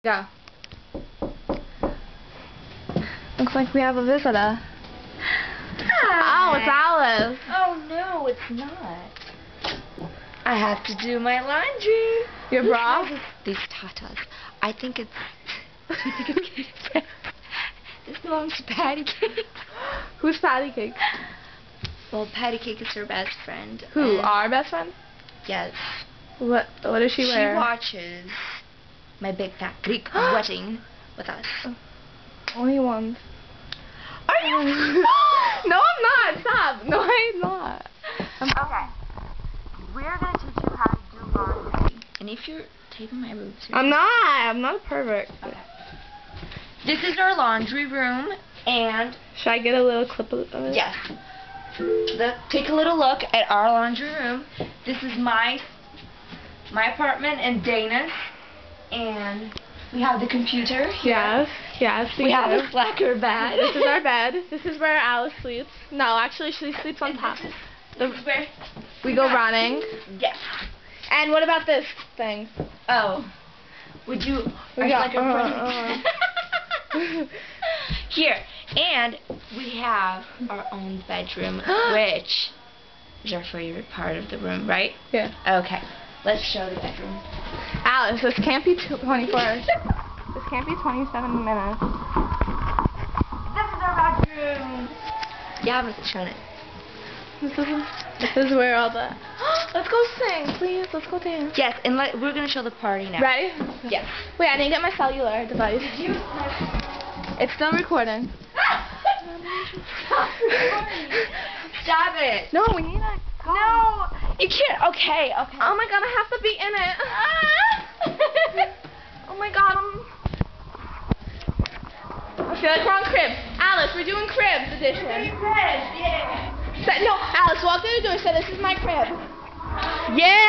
Go. Looks like we have a visitor. Hi. Oh, it's Alice. Oh no, it's not. I have to do my laundry. Your bra? These tatas. I think it's. This belongs to Patty Cake. Who's Patty Cake? Well, Patty Cake is her best friend. Who? and- Our best friend? Yes. What does she wear? She watches my big fat Greek wedding with us. Only once. Are you? No, I'm not. Stop. No, I'm not. Okay. We're gonna teach you how to do laundry. And if you're taping my boobs, I'm not. I'm not a pervert. Okay. This is our laundry room, and Should I get a little clip of it? yes, take a little look at our laundry room. This is my apartment and Dana's, and we have the computer here. Yes. Yes. We have do. a slacker bed. This is our bed. This is where Alice sleeps. No, actually, she sleeps on top. This is where We go running. yes. And what about this thing? Oh, would you? We got- Here, and we have our own bedroom, which is our favorite part of the room, right? Yeah. Okay, let's show the bedroom. Alice, this can't be 24 hours. This can't be 27 minutes. This is our bedroom. You haven't shown it. This is where all the... Let's go sing, please. Let's go dance. Yes, and we're gonna show the party now. Ready? Yes. Wait, I need to get my cellular device. It's still recording. Stop it. No, we need a... No, you can't. Okay, okay. Oh my god, I have to be in it. Oh my god, I feel like we're on Cribs. Alice, we're doing Cribs edition. Yeah. No, Alice, walk through the door and say, this is my crib. Yeah!